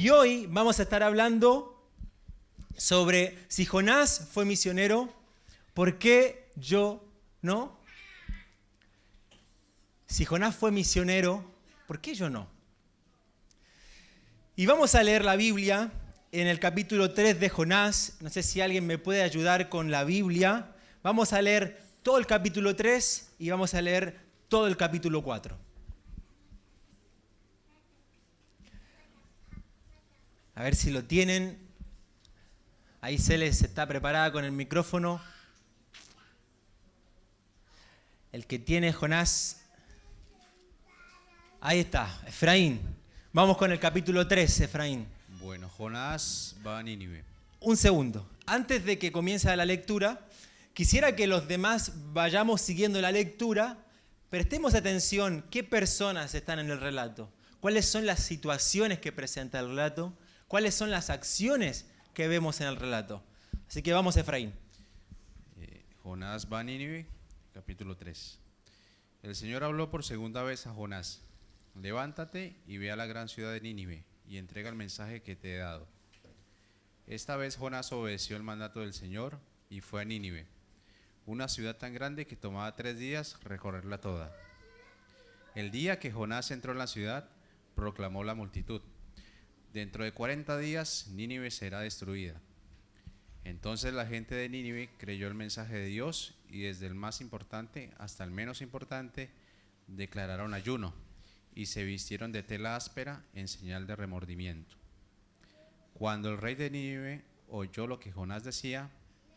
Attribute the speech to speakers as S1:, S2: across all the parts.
S1: Y hoy vamos a estar hablando sobre si Jonás fue misionero, ¿por qué yo no? Si Jonás fue misionero, ¿por qué yo no? Y vamos a leer la Biblia en el capítulo 3 de Jonás. No sé si alguien me puede ayudar con la Biblia. Vamos a leer todo el capítulo 3 y vamos a leer todo el capítulo 4. A ver si lo tienen. Ahí Celes está preparada con el micrófono. El que tiene Jonás. Ahí está, Efraín. Vamos con el capítulo 3, Efraín.
S2: Bueno, Jonás va a Nínive.
S1: Un segundo. Antes de que comience la lectura, quisiera que los demás vayamos siguiendo la lectura. Prestemos atención qué personas están en el relato. ¿Cuáles son las situaciones que presenta el relato? ¿Cuáles son las acciones que vemos en el relato? Así que vamos, Efraín.
S2: Jonás va a Nínive, capítulo 3. El Señor habló por segunda vez a Jonás. Levántate y ve a la gran ciudad de Nínive y entrega el mensaje que te he dado. Esta vez Jonás obedeció el mandato del Señor y fue a Nínive, una ciudad tan grande que tomaba 3 días recorrerla toda. El día que Jonás entró en la ciudad, proclamó la multitud: dentro de 40 días Nínive será destruida. Entonces la gente de Nínive creyó el mensaje de Dios y desde el más importante hasta el menos importante declararon ayuno y se vistieron de tela áspera en señal de remordimiento. Cuando el rey de Nínive oyó lo que Jonás decía,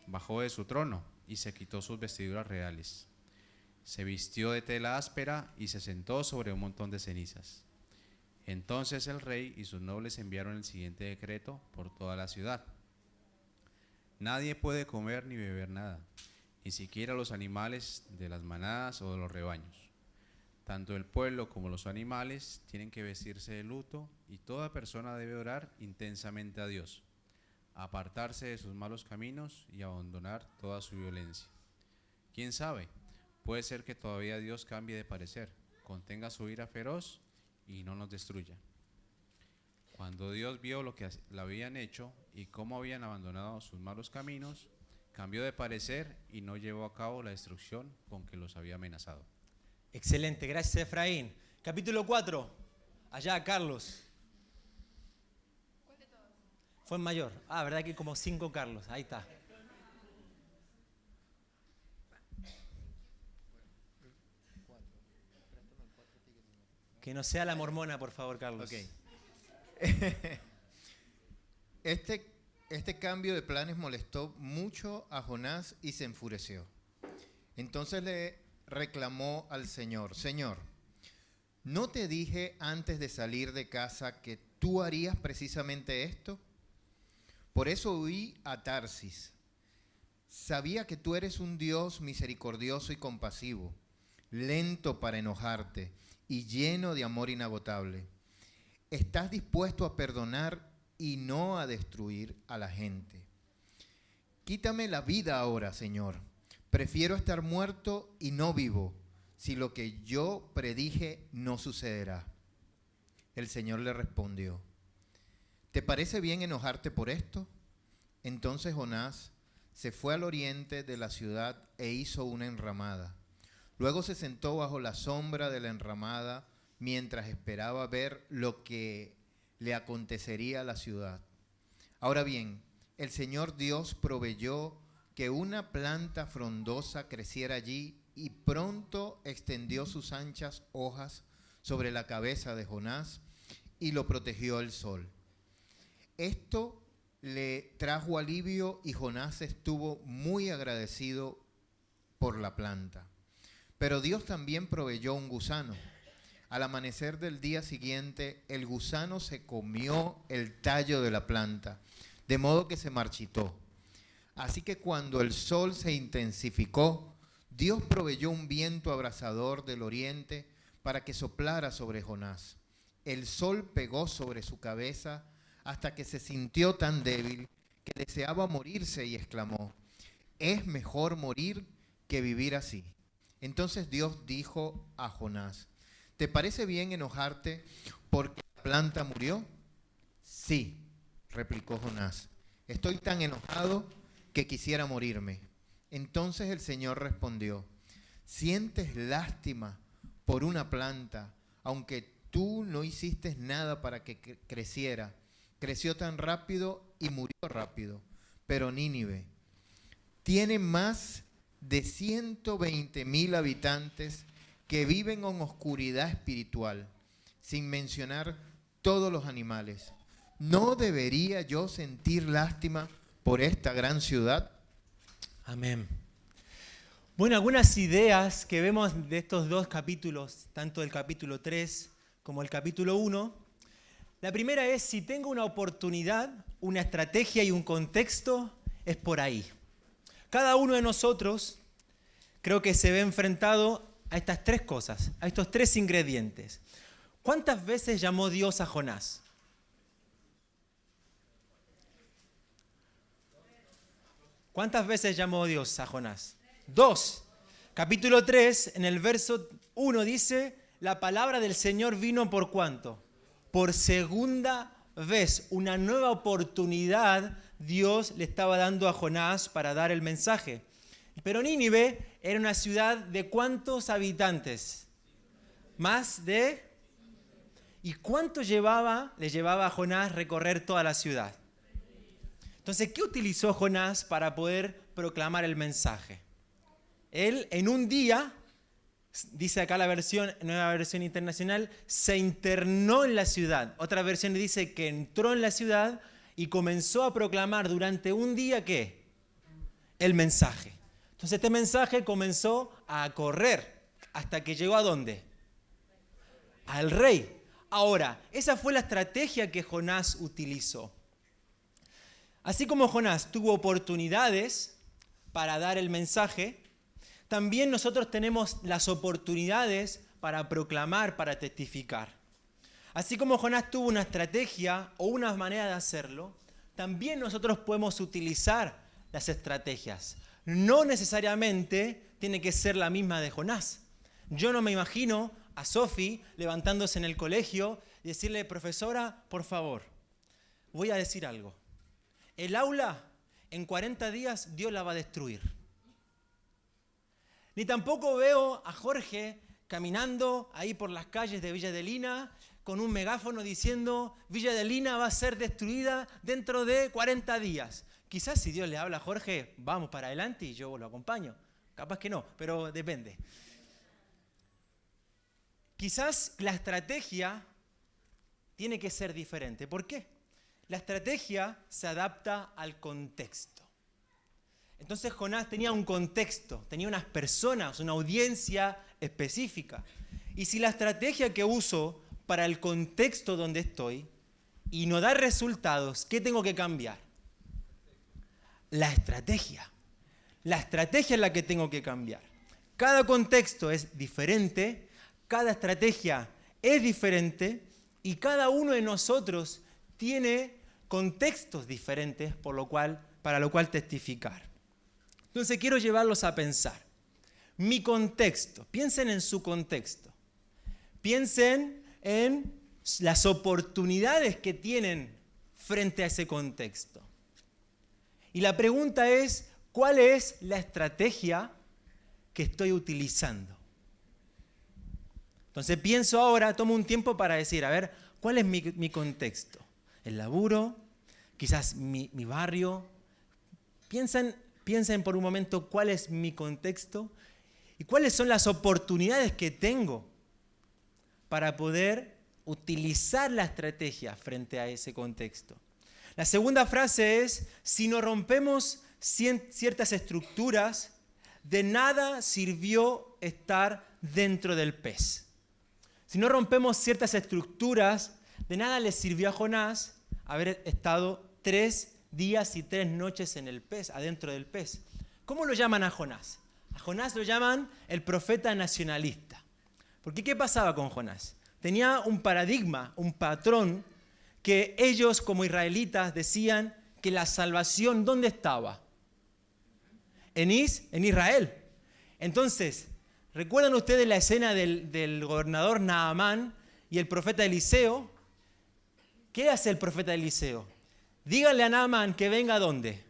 S2: bajó de su trono y se quitó sus vestiduras reales. Se vistió de tela áspera y se sentó sobre un montón de cenizas. Entonces el rey y sus nobles enviaron el siguiente decreto por toda la ciudad: nadie puede comer ni beber nada, ni siquiera los animales de las manadas o de los rebaños. Tanto el pueblo como los animales tienen que vestirse de luto y toda persona debe orar intensamente a Dios, apartarse de sus malos caminos y abandonar toda su violencia. ¿Quién sabe? Puede ser que todavía Dios cambie de parecer, contenga su ira feroz y no nos destruya. Cuando Dios vio lo que le habían hecho y cómo habían abandonado sus malos caminos, cambió de parecer y no llevó a cabo la destrucción con que los había amenazado.
S1: Excelente, gracias, Efraín. Capítulo 4. Allá, Carlos.
S3: ¿Cuál de todos?
S1: Fue en mayor. Ah, verdad que hay como 5 Carlos. Ahí está. Que no sea la mormona, por favor, Carlos.
S4: Ok. Este cambio de planes molestó mucho a Jonás y se enfureció. Entonces le reclamó al Señor: Señor, ¿no te dije antes de salir de casa que tú harías precisamente esto? Por eso huí a Tarsis. Sabía que tú eres un Dios misericordioso y compasivo, lento para enojarte y lleno de amor inagotable. Estás dispuesto a perdonar y no a destruir a la gente. Quítame la vida ahora, Señor. Prefiero estar muerto y no vivo, si lo que yo predije no sucederá. El Señor le respondió: ¿te parece bien enojarte por esto? Entonces Jonás se fue al oriente de la ciudad e hizo una enramada. Luego se sentó bajo la sombra de la enramada mientras esperaba ver lo que le acontecería a la ciudad. Ahora bien, el Señor Dios proveyó que una planta frondosa creciera allí y pronto extendió sus anchas hojas sobre la cabeza de Jonás y lo protegió el sol. Esto le trajo alivio y Jonás estuvo muy agradecido por la planta. Pero Dios también proveyó un gusano. Al amanecer del día siguiente, el gusano se comió el tallo de la planta, de modo que se marchitó. Así que cuando el sol se intensificó, Dios proveyó un viento abrasador del oriente para que soplara sobre Jonás. El sol pegó sobre su cabeza hasta que se sintió tan débil que deseaba morirse y exclamó: es mejor morir que vivir así. Entonces Dios dijo a Jonás: ¿te parece bien enojarte porque la planta murió? Sí, replicó Jonás, estoy tan enojado que quisiera morirme. Entonces el Señor respondió, ¿sientes lástima por una planta, aunque tú no hiciste nada para que creciera? Creció tan rápido y murió rápido. Pero Nínive tiene más de 120,000 habitantes que viven en oscuridad espiritual, sin mencionar todos los animales. ¿No debería yo sentir lástima por esta gran ciudad?
S1: Amén. Bueno, algunas ideas que vemos de estos dos capítulos, tanto el capítulo 3 como el capítulo 1. La primera es, si tengo una oportunidad, una estrategia y un contexto, es por ahí. Cada uno de nosotros creo que se ve enfrentado a estas tres cosas, a estos tres ingredientes. ¿Cuántas veces llamó Dios a Jonás? ¿Cuántas veces llamó Dios a Jonás? 2. Capítulo 3, en el verso 1 dice, la palabra del Señor vino ¿por cuánto? Por segunda vez. Una nueva oportunidad Dios le estaba dando a Jonás para dar el mensaje. Pero Nínive era una ciudad de ¿cuántos habitantes? Más de... ¿Y cuánto le llevaba a Jonás recorrer toda la ciudad? Entonces, ¿qué utilizó Jonás para poder proclamar el mensaje? Él en un día, dice acá la nueva versión internacional, se internó en la ciudad. Otra versión dice que entró en la ciudad y comenzó a proclamar durante un día, ¿qué? El mensaje. Entonces este mensaje comenzó a correr hasta que llegó ¿a dónde? Al rey. Ahora, esa fue la estrategia que Jonás utilizó. Así como Jonás tuvo oportunidades para dar el mensaje, también nosotros tenemos las oportunidades para proclamar, para testificar. Así como Jonás tuvo una estrategia o una manera de hacerlo, también nosotros podemos utilizar las estrategias. No necesariamente tiene que ser la misma de Jonás. Yo no me imagino a Sofi levantándose en el colegio y decirle, profesora, por favor, voy a decir algo. El aula, en 40 días, Dios la va a destruir. Ni tampoco veo a Jorge caminando ahí por las calles de Villa Adelina con un megáfono diciendo, Villa Adelina va a ser destruida dentro de 40 días. Quizás si Dios le habla a Jorge, vamos para adelante y yo lo acompaño. Capaz que no, pero depende. Quizás la estrategia tiene que ser diferente. ¿Por qué? La estrategia se adapta al contexto. Entonces Jonás tenía un contexto, tenía unas personas, una audiencia específica. Y si la estrategia que uso para el contexto donde estoy y no da resultados, ¿qué tengo que cambiar? La estrategia. La estrategia es la que tengo que cambiar. Cada contexto es diferente, cada estrategia es diferente y cada uno de nosotros tiene contextos diferentes para lo cual testificar. Entonces quiero llevarlos a pensar. Mi contexto, piensen en su contexto. Piensen en las oportunidades que tienen frente a ese contexto. Y la pregunta es, ¿cuál es la estrategia que estoy utilizando? Entonces pienso ahora, tomo un tiempo para decir, a ver, ¿cuál es mi contexto? El laburo, quizás mi barrio. Piensen por un momento cuál es mi contexto y cuáles son las oportunidades que tengo para poder utilizar la estrategia frente a ese contexto. La segunda frase es, si no rompemos ciertas estructuras, de nada sirvió estar dentro del pez. Si no rompemos ciertas estructuras, de nada le sirvió a Jonás haber estado 3 días y 3 noches en el pez, adentro del pez. ¿Cómo lo llaman a Jonás? A Jonás lo llaman el profeta nacionalista. Porque ¿qué pasaba con Jonás? Tenía un paradigma, un patrón, que ellos como israelitas decían que la salvación, ¿dónde estaba? En Israel. Entonces, ¿recuerdan ustedes la escena del gobernador Naamán y el profeta Eliseo? ¿Qué hace el profeta Eliseo? Díganle a Naamán que venga ¿a dónde?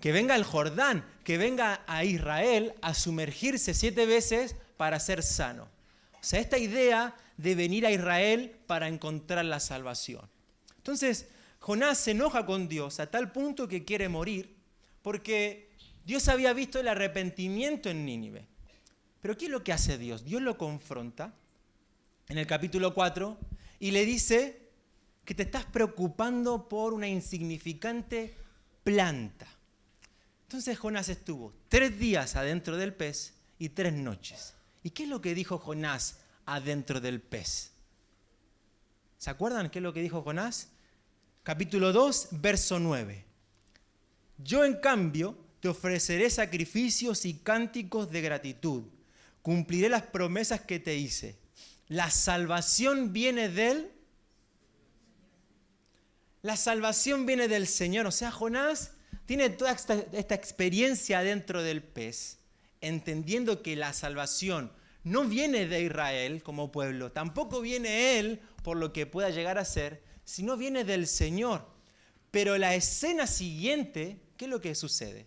S1: Que venga al Jordán, que venga a Israel a sumergirse 7 veces para ser sano. O sea, esta idea de venir a Israel para encontrar la salvación. Entonces, Jonás se enoja con Dios a tal punto que quiere morir porque Dios había visto el arrepentimiento en Nínive. Pero ¿qué es lo que hace Dios? Dios lo confronta en el capítulo 4 y le dice que te estás preocupando por una insignificante planta. Entonces Jonás estuvo 3 días adentro del pez y 3 noches. ¿Y qué es lo que dijo Jonás adentro del pez? ¿Se acuerdan qué es lo que dijo Jonás? Capítulo 2, verso 9. Yo en cambio te ofreceré sacrificios y cánticos de gratitud. Cumpliré las promesas que te hice. La salvación viene del... La salvación viene del Señor. O sea, Jonás tiene toda esta experiencia dentro del pez, entendiendo que la salvación no viene de Israel como pueblo, tampoco viene él por lo que pueda llegar a ser, sino viene del Señor. Pero la escena siguiente, ¿qué es lo que sucede?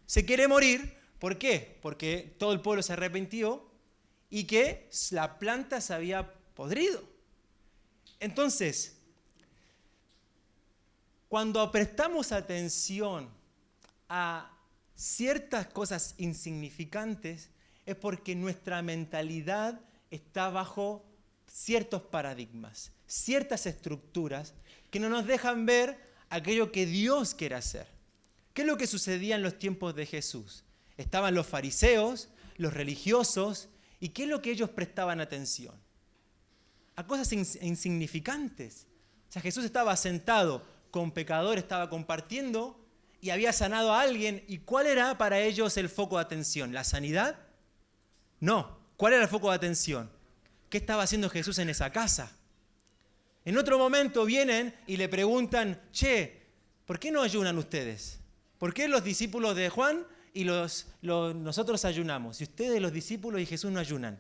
S1: Se quiere morir. ¿Por qué? Porque todo el pueblo se arrepintió y que la planta se había podrido. Entonces, cuando prestamos atención a ciertas cosas insignificantes, es porque nuestra mentalidad está bajo ciertos paradigmas, ciertas estructuras que no nos dejan ver aquello que Dios quiere hacer. ¿Qué es lo que sucedía en los tiempos de Jesús? Estaban los fariseos, los religiosos, ¿y qué es lo que ellos prestaban atención? A cosas insignificantes. O sea, Jesús estaba sentado con pecadores, estaba compartiendo y había sanado a alguien. ¿Y cuál era para ellos el foco de atención? ¿La sanidad? No. ¿Cuál era el foco de atención? ¿Qué estaba haciendo Jesús en esa casa? En otro momento vienen y le preguntan, che, ¿por qué no ayunan ustedes? ¿Por qué los discípulos de Juan y nosotros ayunamos? Y ustedes, los discípulos y Jesús, no ayunan.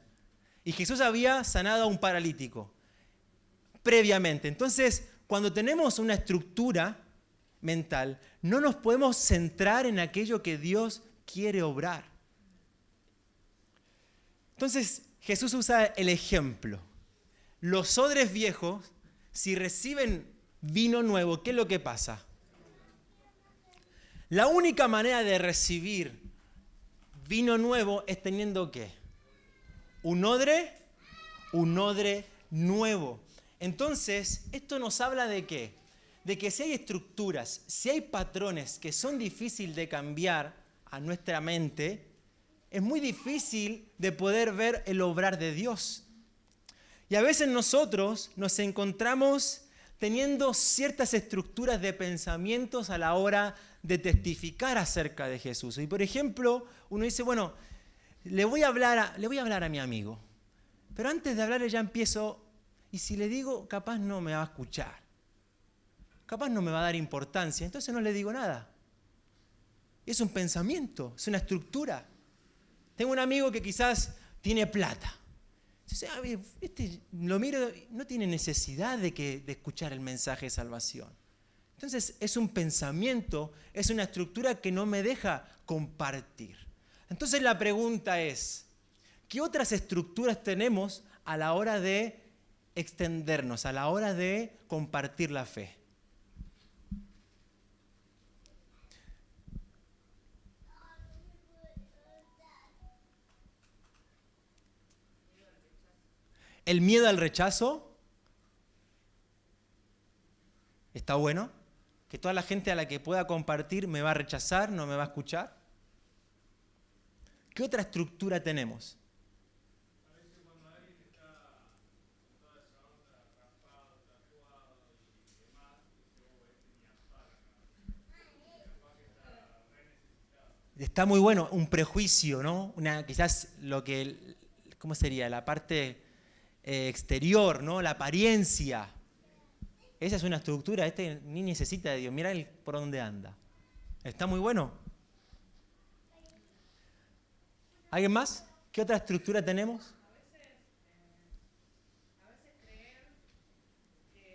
S1: Y Jesús había sanado a un paralítico previamente. Entonces, cuando tenemos una estructura mental, no nos podemos centrar en aquello que Dios quiere obrar. Entonces, Jesús usa el ejemplo. Los odres viejos, si reciben vino nuevo, ¿qué es lo que pasa? La única manera de recibir vino nuevo es teniendo ¿qué? Un odre nuevo. Entonces, esto nos habla de ¿qué? De que si hay estructuras, si hay patrones que son difíciles de cambiar a nuestra mente, es muy difícil de poder ver el obrar de Dios. Y a veces nosotros nos encontramos teniendo ciertas estructuras de pensamientos a la hora de testificar acerca de Jesús. Y por ejemplo, uno dice, bueno, le voy a hablar a mi amigo. Pero antes de hablarle ya empiezo, y si le digo, capaz no me va a escuchar. Capaz no me va a dar importancia, entonces no le digo nada. Es un pensamiento, es una estructura. Tengo un amigo que quizás tiene plata. Entonces, lo miro, no tiene necesidad de escuchar el mensaje de salvación. Entonces, es un pensamiento, es una estructura que no me deja compartir. Entonces, la pregunta es, ¿qué otras estructuras tenemos a la hora de extendernos, a la hora de compartir la fe? El miedo al rechazo está bueno, que toda la gente a la que pueda compartir me va a rechazar, no me va a escuchar. ¿Qué otra estructura tenemos?
S5: A veces cuando alguien está con toda esa onda raspado, tatuado y demás, dice, ni ampara, capaz que está re necesitado.
S1: Está muy bueno, un prejuicio, ¿no? Quizás ¿cómo sería? La parte exterior, ¿no? La apariencia. Esa es una estructura, ni necesita de Dios, mira por dónde anda. Está muy bueno. ¿Alguien más? ¿Qué otra estructura tenemos?
S6: A veces creer que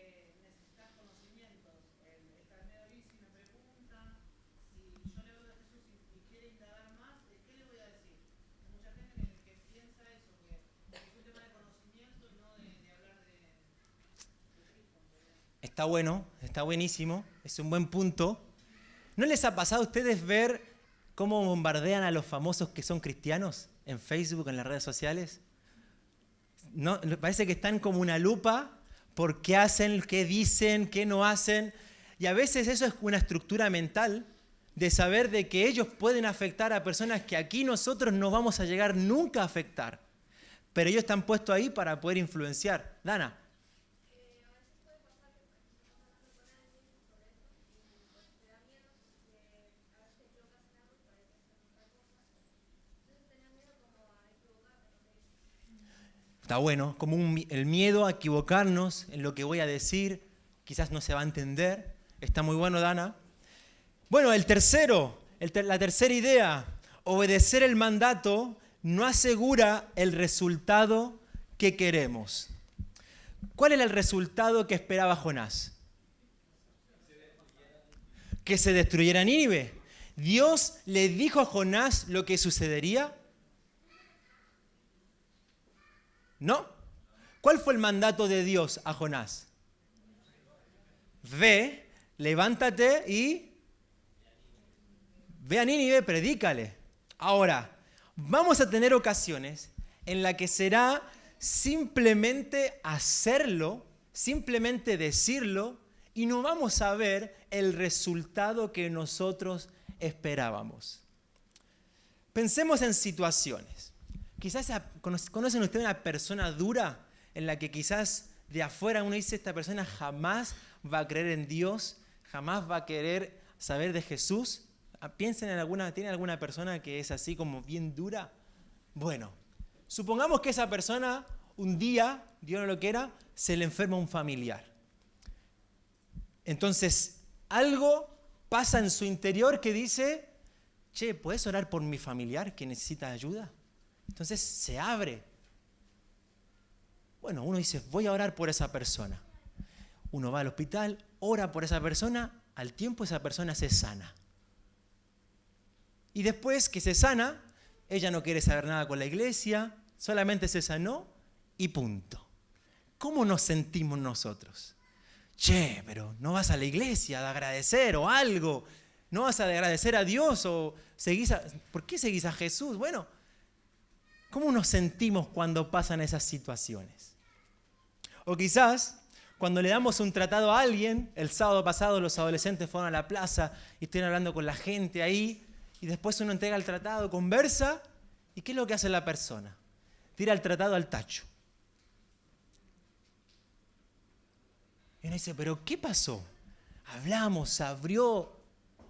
S1: Está bueno, está buenísimo, es un buen punto. ¿No les ha pasado a ustedes ver cómo bombardean a los famosos que son cristianos en Facebook, en las redes sociales? No, parece que están como una lupa por qué hacen, qué dicen, qué no hacen. Y a veces eso es una estructura mental de saber de que ellos pueden afectar a personas que aquí nosotros no vamos a llegar nunca a afectar. Pero ellos están puestos ahí para poder influenciar. Dana. Está bueno, como el miedo a equivocarnos en lo que voy a decir, quizás no se va a entender. Está muy bueno, Dana. Bueno, la tercera idea, obedecer el mandato no asegura el resultado que queremos. ¿Cuál era el resultado que esperaba Jonás? Que se destruyera Nínive. ¿Dios le dijo a Jonás lo que sucedería? No. ¿Cuál fue el mandato de Dios a Jonás? Ve, levántate y ve a Nínive, predícale. Ahora, vamos a tener ocasiones en las que será simplemente hacerlo, simplemente decirlo, y no vamos a ver el resultado que nosotros esperábamos. Pensemos en situaciones. Quizás conocen ustedes una persona dura en la que quizás de afuera uno dice, esta persona jamás va a creer en Dios, jamás va a querer saber de Jesús. Piensen en ¿tienen alguna persona que es así como bien dura? Bueno, supongamos que esa persona un día, Dios no lo quiera, se le enferma un familiar. Entonces, algo pasa en su interior que dice, che, ¿puedes orar por mi familiar que necesita ayuda? Entonces se abre. Bueno, uno dice, voy a orar por esa persona. Uno va al hospital, ora por esa persona, al tiempo esa persona se sana. Y después que se sana, ella no quiere saber nada con la iglesia, solamente se sanó y punto. ¿Cómo nos sentimos nosotros? Che, pero no vas a la iglesia a agradecer o algo. No vas a agradecer a Dios o ¿por qué seguís a Jesús? Bueno, ¿cómo nos sentimos cuando pasan esas situaciones? O quizás cuando le damos un tratado a alguien, el sábado pasado los adolescentes fueron a la plaza y estuvieron hablando con la gente ahí, y después uno entrega el tratado, conversa, ¿y qué es lo que hace la persona? Tira el tratado al tacho. Y uno dice, ¿pero qué pasó? Hablamos, se abrió.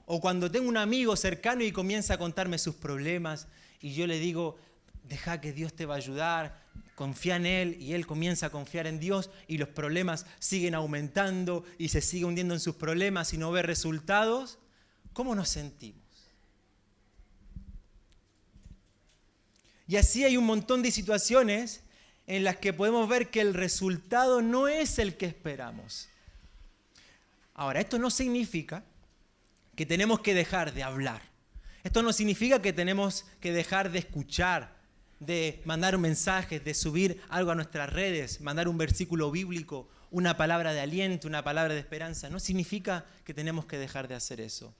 S1: O cuando tengo un amigo cercano y comienza a contarme sus problemas, y yo le digo, deja que Dios te va a ayudar, confía en Él, y él comienza a confiar en Dios, y los problemas siguen aumentando, y se sigue hundiendo en sus problemas y no ve resultados. ¿Cómo nos sentimos? Y así hay un montón de situaciones en las que podemos ver que el resultado no es el que esperamos. Ahora, esto no significa que tenemos que dejar de hablar. Esto no significa que tenemos que dejar de escuchar, de mandar mensajes, de subir algo a nuestras redes, mandar un versículo bíblico, una palabra de aliento, una palabra de esperanza. No significa que tenemos que dejar de hacer eso.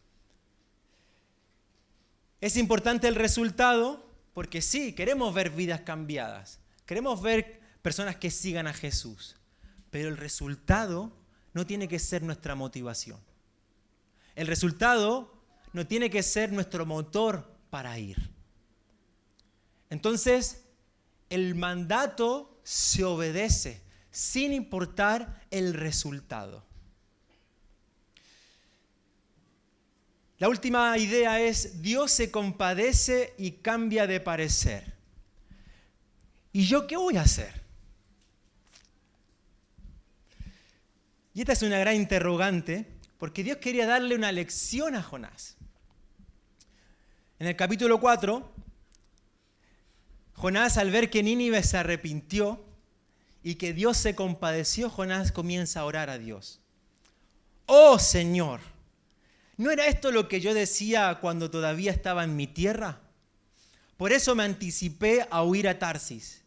S1: Es importante el resultado porque sí, queremos ver vidas cambiadas, queremos ver personas que sigan a Jesús, pero el resultado no tiene que ser nuestra motivación. El resultado no tiene que ser nuestro motor para ir. Entonces, el mandato se obedece sin importar el resultado. La última idea es, Dios se compadece y cambia de parecer. ¿Y yo qué voy a hacer? Y esta es una gran interrogante, porque Dios quería darle una lección a Jonás. En el capítulo 4, Jonás, al ver que Nínive se arrepintió y que Dios se compadeció, Jonás comienza a orar a Dios. ¡Oh, Señor! ¿No era esto lo que yo decía cuando todavía estaba en mi tierra? Por eso me anticipé a huir a Tarsis,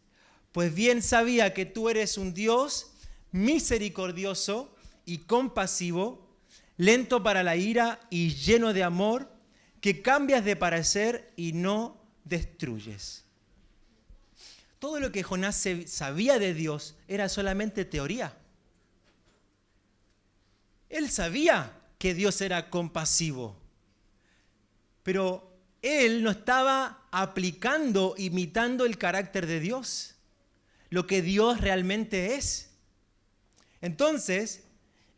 S1: pues bien sabía que tú eres un Dios misericordioso y compasivo, lento para la ira y lleno de amor, que cambias de parecer y no destruyes. Todo lo que Jonás sabía de Dios era solamente teoría. Él sabía que Dios era compasivo, pero él no estaba aplicando, imitando el carácter de Dios, lo que Dios realmente es. Entonces,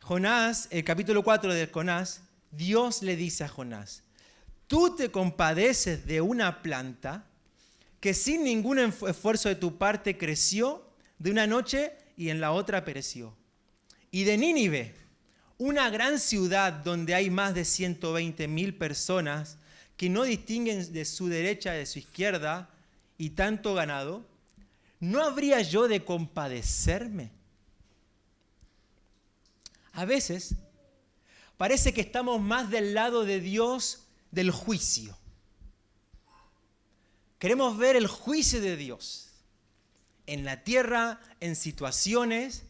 S1: Jonás, el capítulo 4 de Jonás, Dios le dice a Jonás: tú te compadeces de una planta que sin ningún esfuerzo de tu parte creció de una noche y en la otra pereció. Y de Nínive, una gran ciudad donde hay más de 120,000 personas que no distinguen de su derecha de su izquierda y tanto ganado, ¿no habría yo de compadecerme? A veces parece que estamos más del lado de Dios del juicio. Queremos ver el juicio de Dios en la tierra, en situaciones,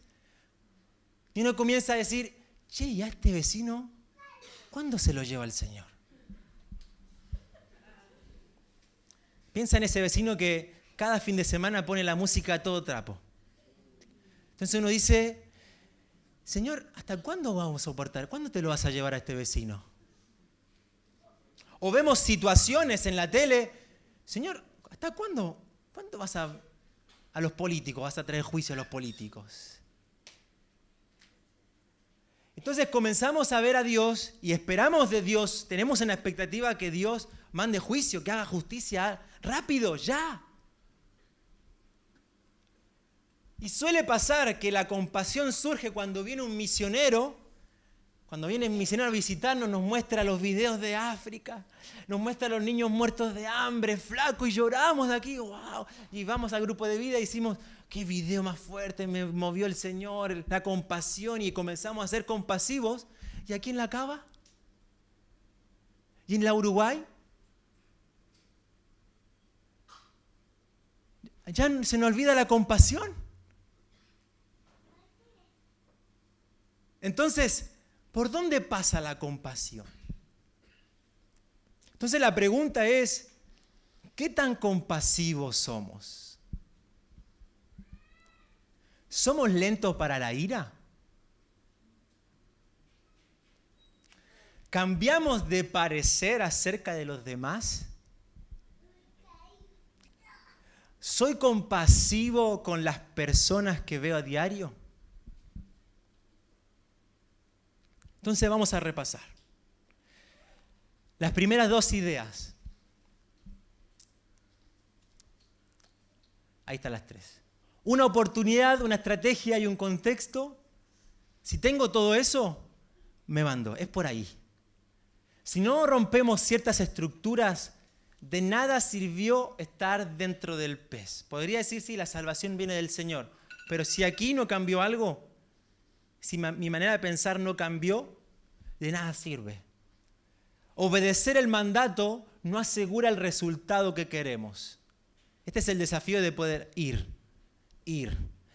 S1: y uno comienza a decir: che, ¿y a este vecino cuándo se lo lleva el Señor? Piensa en ese vecino que cada fin de semana pone la música a todo trapo. Entonces uno dice: Señor, ¿hasta cuándo vamos a soportar? ¿Cuándo te lo vas a llevar a este vecino? O vemos situaciones en la tele: Señor, ¿hasta cuándo? ¿Cuándo vas a los políticos? ¿Vas a traer juicio a los políticos? Entonces comenzamos a ver a Dios y esperamos de Dios, tenemos una expectativa que Dios mande juicio, que haga justicia rápido, ya. Y suele pasar que la compasión surge cuando viene un misionero. Cuando viene el misionero a visitarnos, nos muestra los videos de África, nos muestra a los niños muertos de hambre, flacos, y lloramos de aquí, wow. Y vamos al grupo de vida y decimos: qué video más fuerte, me movió el Señor, la compasión, y comenzamos a ser compasivos. ¿Y aquí en la Cava? ¿Y en la Uruguay? Ya se nos olvida la compasión. Entonces, ¿por dónde pasa la compasión? Entonces la pregunta es: ¿qué tan compasivos somos? ¿Somos lentos para la ira? ¿Cambiamos de parecer acerca de los demás? ¿Soy compasivo con las personas que veo a diario? Entonces vamos a repasar las primeras dos ideas. Ahí están las tres. Una oportunidad, una estrategia y un contexto. Si tengo todo eso, me mando. Es por ahí. Si no rompemos ciertas estructuras, de nada sirvió estar dentro del pez. Podría decir: sí, la salvación viene del Señor. Pero si aquí no cambió algo, si mi manera de pensar no cambió, de nada sirve. Obedecer el mandato no asegura el resultado que queremos. Este es el desafío de poder ir,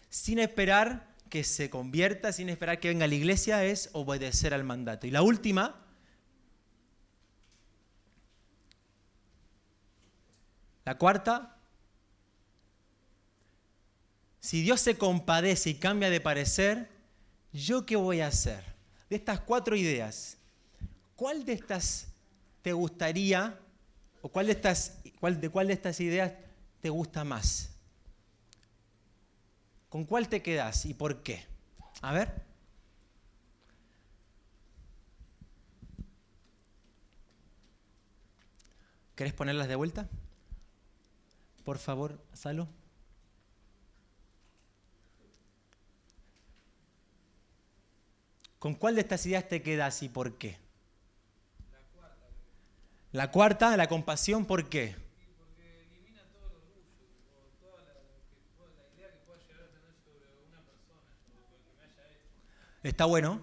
S1: sin esperar que se convierta, sin esperar que venga a la iglesia, es obedecer al mandato. Y la última, la cuarta: si Dios se compadece y cambia de parecer, ¿yo qué voy a hacer? De estas cuatro ideas, ¿cuál de estas te gustaría, o cuál de estas ideas te gusta más? ¿Con cuál te quedas y por qué? A ver. ¿Querés ponerlas de vuelta? Por favor, Salo. ¿Con cuál de estas ideas te quedas y por qué? La cuarta, la compasión, ¿por qué?
S5: Sí, porque elimina todo el orgullo, toda la idea que pueda llegar a tener sobre una persona, sobre lo que me haya hecho.
S1: Está bueno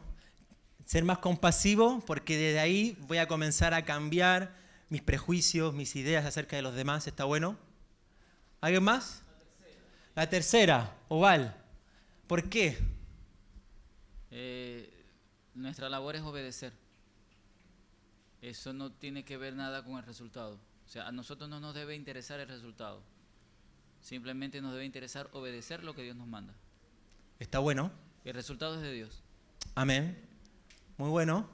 S1: ser más compasivo, porque desde ahí voy a comenzar a cambiar mis prejuicios, mis ideas acerca de los demás. ¿Está bueno? ¿Alguien más? La tercera, Oval. ¿Por qué?
S6: Nuestra labor es obedecer. Eso no tiene que ver nada con el resultado. O sea, a nosotros no nos debe interesar el resultado. Simplemente nos debe interesar obedecer lo que Dios nos manda.
S1: Está bueno.
S6: El resultado es de Dios.
S1: Amén. Muy bueno.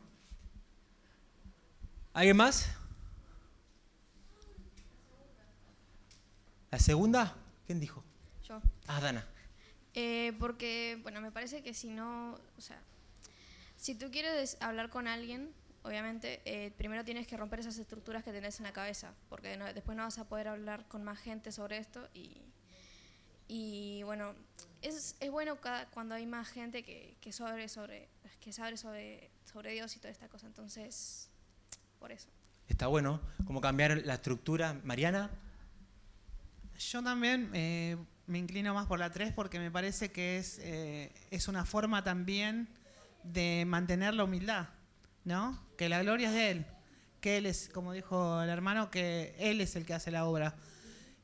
S1: ¿Alguien más? ¿La segunda? ¿Quién dijo?
S3: Yo.
S1: Ah, Dana.
S3: Porque, bueno, me parece que si no, o sea, si tú quieres hablar con alguien, obviamente, primero tienes que romper esas estructuras que tenés en la cabeza, porque después no vas a poder hablar con más gente sobre esto y bueno, es bueno cuando hay más gente que sabe sobre Dios y toda esta cosa, entonces, por eso.
S1: Está bueno. ¿Cómo cambiar la estructura? Mariana.
S7: Yo también me inclino más por la 3 porque me parece que es una forma también de mantener la humildad, ¿no? Que la gloria es de Él, que Él es, como dijo el hermano, que Él es el que hace la obra.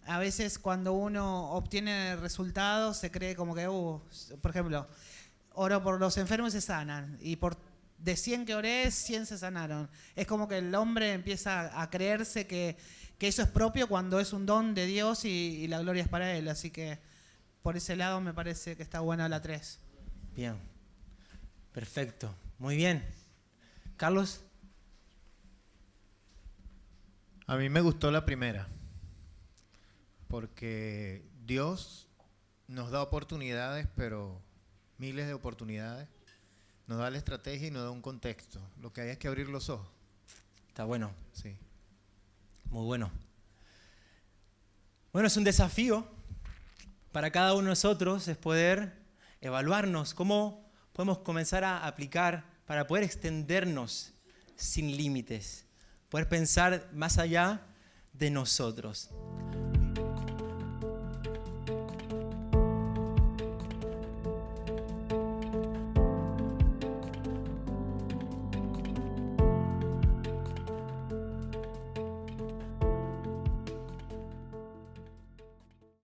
S7: A veces cuando uno obtiene resultados se cree como que, por ejemplo, oro por los enfermos y se sanan, y de 100 que oré, 100 se sanaron. Es como que el hombre empieza a creerse que eso es propio cuando es un don de Dios y la gloria es para Él. Así que por ese lado me parece que está buena la 3.
S1: Bien. Perfecto. Muy bien. Carlos.
S4: A mí me gustó la primera, porque Dios nos da oportunidades, pero miles de oportunidades. Nos da la estrategia y nos da un contexto. Lo que hay es que abrir los ojos.
S1: Está bueno.
S4: Sí.
S1: Muy bueno. Bueno, es un desafío para cada uno de nosotros, es poder evaluarnos, cómo podemos comenzar a aplicar para poder extendernos sin límites, poder pensar más allá de nosotros.